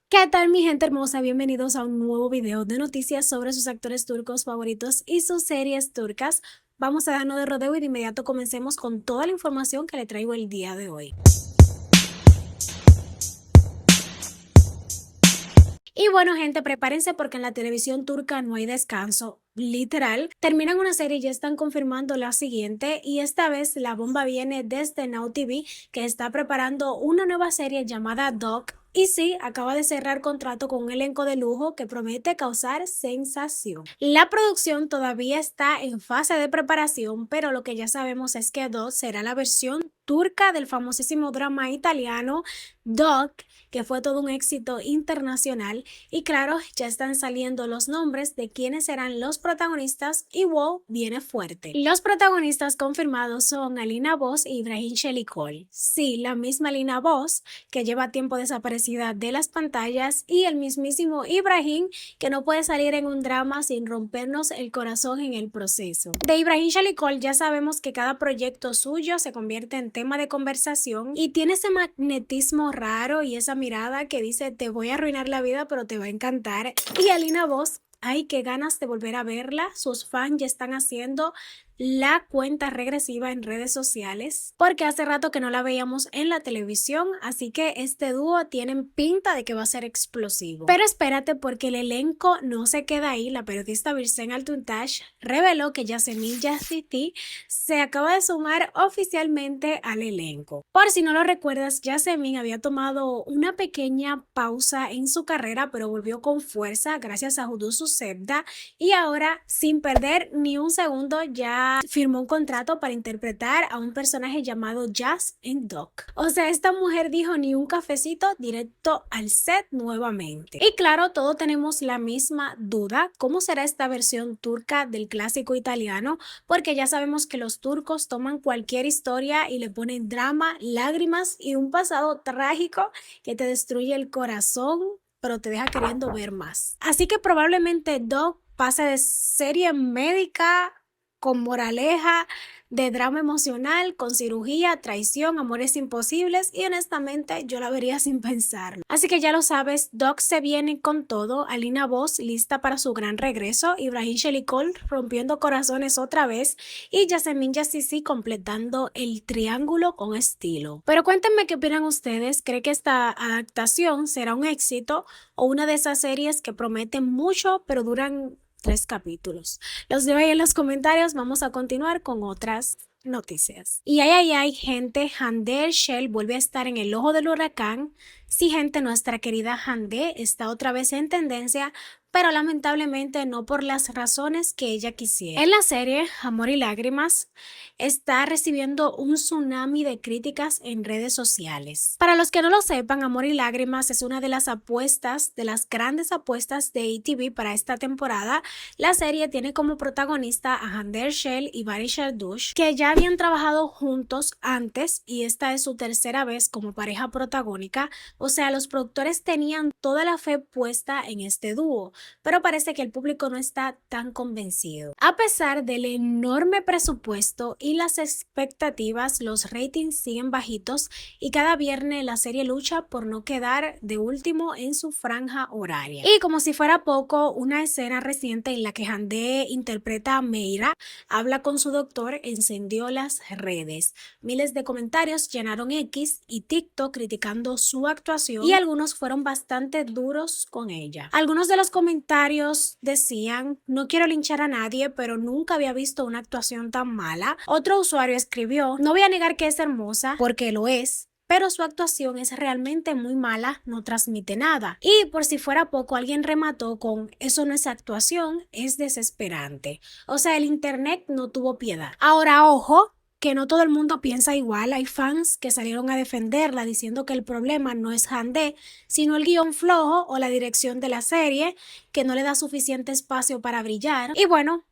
¿Qué tal mi gente hermosa? Bienvenidos a un nuevo video de noticias sobre sus actores turcos favoritos y sus series turcas. Vamos a darnos de rodeo y de inmediato comencemos con toda la información que le traigo el día de hoy. Y bueno gente, prepárense porque en la televisión turca no hay descanso. Literal, terminan una serie y ya están confirmando la siguiente y esta vez la bomba viene desde Now TV, que está preparando una nueva serie llamada Dog. Y sí, acaba de cerrar contrato con un elenco de lujo que promete causar sensación. La producción todavía está en fase de preparación, pero lo que ya sabemos es que Dog será la versión turca del famosísimo drama italiano Dog, que fue todo un éxito internacional. Y claro, ya están saliendo los nombres de quienes serán los protagonistas y wow, viene fuerte. Los protagonistas confirmados son Alina Voss y Ibrahim Chelikol. Sí, la misma Alina Voss, que lleva tiempo desaparecida de las pantallas, y el mismísimo Ibrahim, que no puede salir en un drama sin rompernos el corazón en el proceso. De Ibrahim Chelikol ya sabemos que cada proyecto suyo se convierte en tema de conversación y tiene ese magnetismo raro y esa mirada que dice te voy a arruinar la vida pero te va a encantar. Y Alina Voss, ay, qué ganas de volver a verla. Sus fans ya están haciendo la cuenta regresiva en redes sociales porque hace rato que no la veíamos en la televisión, así que este dúo tienen pinta de que va a ser explosivo. Pero espérate porque el elenco no se queda ahí. La periodista Birsen Altuntash reveló que Yasemin Yassiti se acaba de sumar oficialmente al elenco. Por si no lo recuerdas, Yasemin había tomado una pequeña pausa en su carrera, pero volvió con fuerza gracias a Hudusu Sevda y ahora, sin perder ni un segundo, ya firmó un contrato para interpretar a un personaje llamado Jazz en Doc. O sea, esta mujer dijo ni un cafecito, directo al set nuevamente. Y claro, todos tenemos la misma duda, ¿cómo será esta versión turca del clásico italiano? Porque ya sabemos que los turcos toman cualquier historia y le ponen drama, lágrimas y un pasado trágico que te destruye el corazón, pero te deja queriendo ver más. Así que probablemente Doc pase de serie médica con moraleja, de drama emocional, con cirugía, traición, amores imposibles, y honestamente yo la vería sin pensarlo. Así que ya lo sabes, Doc se viene con todo, Alina Voss lista para su gran regreso, Ibrahim Chelikol rompiendo corazones otra vez y Yasemin Yassisi completando el triángulo con estilo. Pero cuéntenme qué opinan ustedes. ¿Cree que esta adaptación será un éxito o una de esas series que prometen mucho pero duran 3 capítulos? Los dejo ahí en los comentarios. Vamos a continuar con otras noticias. Y gente, Hande Erçel vuelve a estar en el ojo del huracán. Sí, gente, nuestra querida Hande está otra vez en tendencia, pero lamentablemente no por las razones que ella quisiera. En la serie Amor y Lágrimas está recibiendo un tsunami de críticas en redes sociales. Para los que no lo sepan, Amor y Lágrimas es una de las apuestas, de las grandes apuestas de ETV para esta temporada. La serie tiene como protagonista a Hande Erçel y Barış Arduç, que ya habían trabajado juntos antes y esta es su tercera vez como pareja protagónica. O sea, los productores tenían toda la fe puesta en este dúo, pero parece que el público no está tan convencido. A pesar del enorme presupuesto y las expectativas, los ratings siguen bajitos y cada viernes la serie lucha por no quedar de último en su franja horaria. Y como si fuera poco, una escena reciente en la que Hande interpreta a Meira habla con su doctor encendió las redes. Miles de comentarios llenaron X y TikTok criticando su actuación y algunos fueron bastante duros con ella. Algunos de los comentarios decían, no quiero linchar a nadie, pero nunca había visto una actuación tan mala. Otro usuario escribió, no voy a negar que es hermosa, porque lo es, pero su actuación es realmente muy mala, no transmite nada. Y por si fuera poco, alguien remató con, eso no es actuación, es desesperante. O sea, el internet no tuvo piedad. Ahora, ojo, que no todo el mundo piensa igual. Hay fans que salieron a defenderla diciendo que el problema no es Hande, sino el guión flojo o la dirección de la serie, que no le da suficiente espacio para brillar. Y bueno,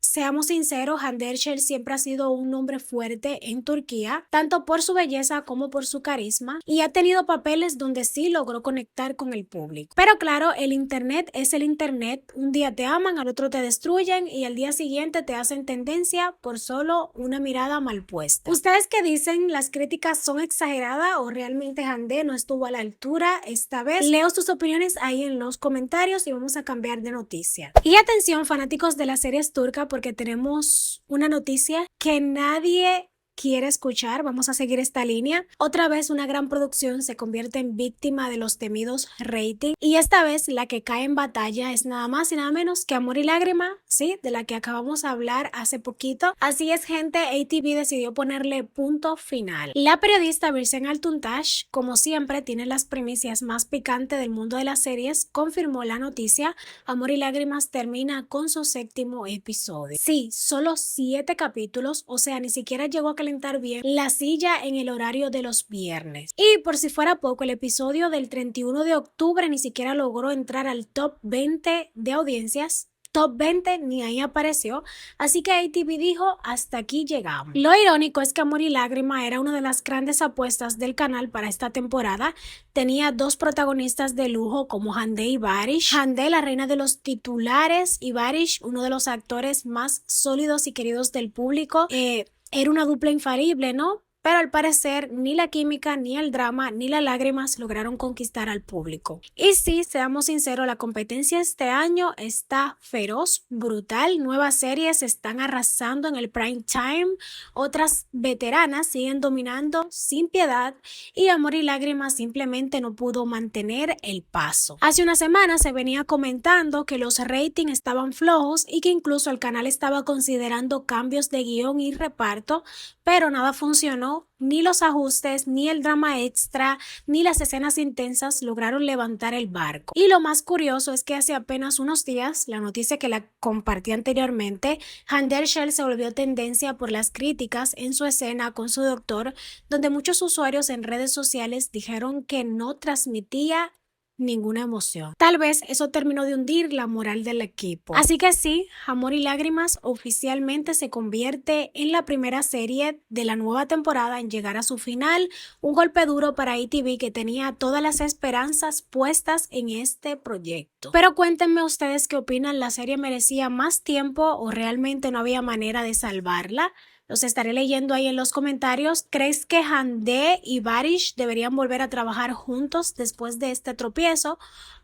Seamos sinceros, Hande Erçel siempre ha sido un nombre fuerte en Turquía, tanto por su belleza como por su carisma, y ha tenido papeles donde sí logró conectar con el público. Pero claro, el internet es el internet, un día te aman, al otro te destruyen y al día siguiente te hacen tendencia por solo una mirada mal puesta. ¿Ustedes qué dicen? ¿Las críticas son exageradas o realmente Hande no estuvo a la altura esta vez? Leo sus opiniones ahí en los comentarios y vamos a cambiar de noticia. Y atención, fanáticos de las series turcas, porque tenemos una noticia que nadie quiere escuchar. Vamos a seguir esta línea. Otra vez una gran producción se convierte en víctima de los temidos rating, y esta vez la que cae en batalla es nada más y nada menos que Amor y Lágrima, sí, de la que acabamos de hablar hace poquito. Así es, gente, ATV decidió ponerle punto final. La periodista Birsen Altuntaş, como siempre, tiene las primicias más picantes del mundo de las series, confirmó la noticia. Amor y Lágrimas termina con su 7º episodio. Sí, solo 7 capítulos, o sea, ni siquiera llegó a calentar bien la silla en el horario de los viernes. Y por si fuera poco, el episodio del 31 de octubre ni siquiera logró entrar al top 20 de audiencias. Top 20 ni ahí apareció, así que ATV dijo hasta aquí llegamos. Lo irónico es que Amor y Lágrima era una de las grandes apuestas del canal para esta temporada. Tenía 2 protagonistas de lujo como Hande y Barış. Hande, la reina de los titulares, y Barış, uno de los actores más sólidos y queridos del público. Era una dupla infalible, ¿no? Pero al parecer ni la química, ni el drama, ni las lágrimas lograron conquistar al público. Y sí, seamos sinceros, la competencia este año está feroz, brutal. Nuevas series están arrasando en el prime time, otras veteranas siguen dominando sin piedad, y Amor y Lágrimas simplemente no pudo mantener el paso. Hace una semana se venía comentando que los ratings estaban flojos y que incluso el canal estaba considerando cambios de guión y reparto, pero nada funcionó. Ni los ajustes, ni el drama extra, ni las escenas intensas lograron levantar el barco. Y lo más curioso es que hace apenas unos días, la noticia que la compartí anteriormente, Hande Erçel se volvió tendencia por las críticas en su escena con su doctor, donde muchos usuarios en redes sociales dijeron que no transmitía ninguna emoción. Tal vez eso terminó de hundir la moral del equipo. Así que sí, Amor y Lágrimas oficialmente se convierte en la primera serie de la nueva temporada en llegar a su final, un golpe duro para ATV que tenía todas las esperanzas puestas en este proyecto. Pero cuéntenme ustedes qué opinan, ¿la serie merecía más tiempo o realmente no había manera de salvarla? Los estaré leyendo ahí en los comentarios. ¿Crees que Hande y Barış deberían volver a trabajar juntos después de este tropiezo?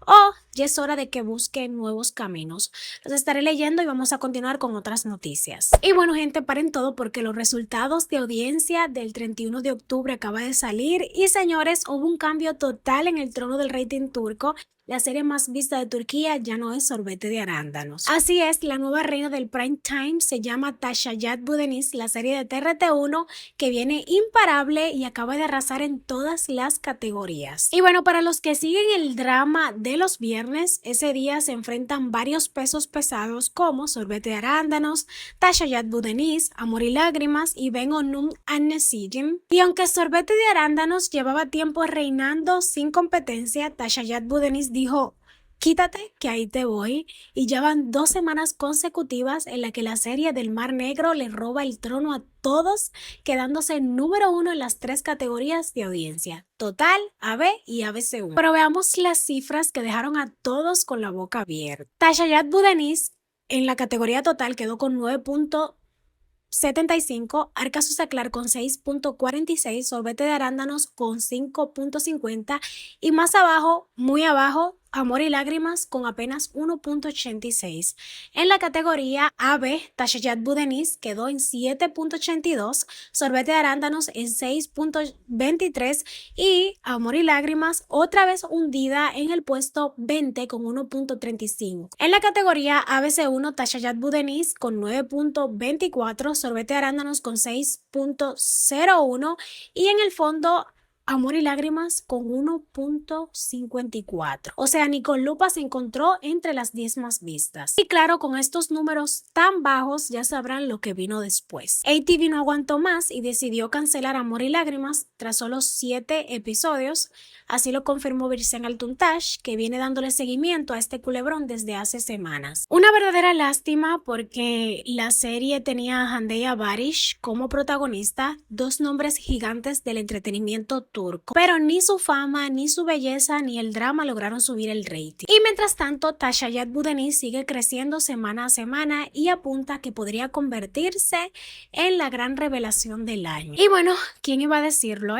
¿O ya es hora de que busquen nuevos caminos? Los estaré leyendo y vamos a continuar con otras noticias. Y bueno, gente, paren todo porque los resultados de audiencia del 31 de octubre acaba de salir. Y señores, hubo un cambio total en el trono del rating turco. La serie más vista de Turquía ya no es Sorbete de Arándanos. Así es, la nueva reina del prime time se llama Taşayat Budenis, la serie de TRT1 que viene imparable y acaba de arrasar en todas las categorías. Y bueno, para los que siguen el drama de los viernes, ese día se enfrentan varios pesos pesados como Sorbete de Arándanos, Taşayat Budenis, Amor y Lágrimas y Ben Onum Anneciğim. Y aunque Sorbete de Arándanos llevaba tiempo reinando sin competencia, Taşayat Budenis dijo: quítate que ahí te voy, y ya van 2 semanas consecutivas en la que la serie del Mar Negro le roba el trono a todos, quedándose número 1 en las 3 categorías de audiencia: Total, AB y ABC1. Pero veamos las cifras que dejaron a todos con la boca abierta. Taşayat Budenis en la categoría total quedó con 9.75, Arcasus Aclar con 6.46, Sorbete de Arándanos con 5.50 y más abajo, muy abajo, Amor y Lágrimas con apenas 1.86. En la categoría AB, Taşayat Budenis quedó en 7.82, Sorbete de Arándanos en 6.23 y Amor y Lágrimas otra vez hundida en el puesto 20 con 1.35. En la categoría ABC1, Taşayat Budenis con 9.24, Sorbete de Arándanos con 6.01 y en el fondo Amor y Lágrimas con 1.54. O sea, ni con lupa se encontró entre las 10 más vistas. Y claro, con estos números tan bajos ya sabrán lo que vino después. ATV no aguantó más y decidió cancelar Amor y Lágrimas tras solo 7 episodios. Así lo confirmó Virsen Altuntash, que viene dándole seguimiento a este culebrón desde hace semanas. Una verdadera lástima porque la serie tenía a Handeya Barish como protagonista, dos nombres gigantes del entretenimiento turco, pero ni su fama, ni su belleza, ni el drama lograron subir el rating. Y mientras tanto, Tashayat Budeniz sigue creciendo semana a semana y apunta que podría convertirse en la gran revelación del año. Y bueno, ¿quién iba a decirlo,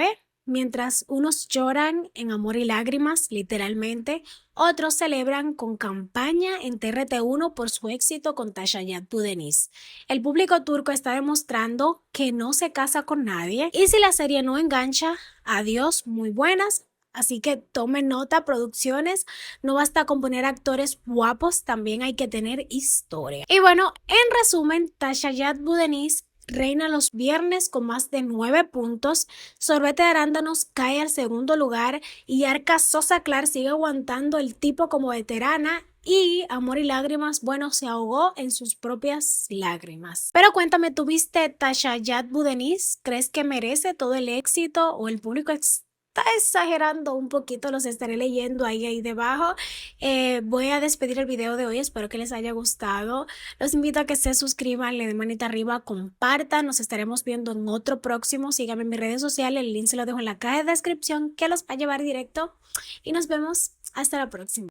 Mientras unos lloran en Amor y Lágrimas, literalmente, otros celebran con campaña en TRT1 por su éxito con Tashayat Budeniz. El público turco está demostrando que no se casa con nadie y si la serie no engancha, adiós, muy buenas. Así que tomen nota, producciones, no basta con poner actores guapos, también hay que tener historia. Y bueno, en resumen, Tashayat Budeniz reina los viernes con más de 9 puntos, Sorbete de Arándanos cae al segundo lugar y Arca Sosa Clark sigue aguantando el tipo como veterana y Amor y Lágrimas, bueno, se ahogó en sus propias lágrimas. Pero cuéntame, ¿tuviste Tashayat Budeniz? ¿Crees que merece todo el éxito o el público está exagerando un poquito? Los estaré leyendo ahí debajo. Voy a despedir el video de hoy, espero que les haya gustado. Los invito a que se suscriban, le den manita arriba, compartan, nos estaremos viendo en otro próximo. Síganme en mis redes sociales, el link se lo dejo en la caja de descripción que los va a llevar directo y nos vemos hasta la próxima.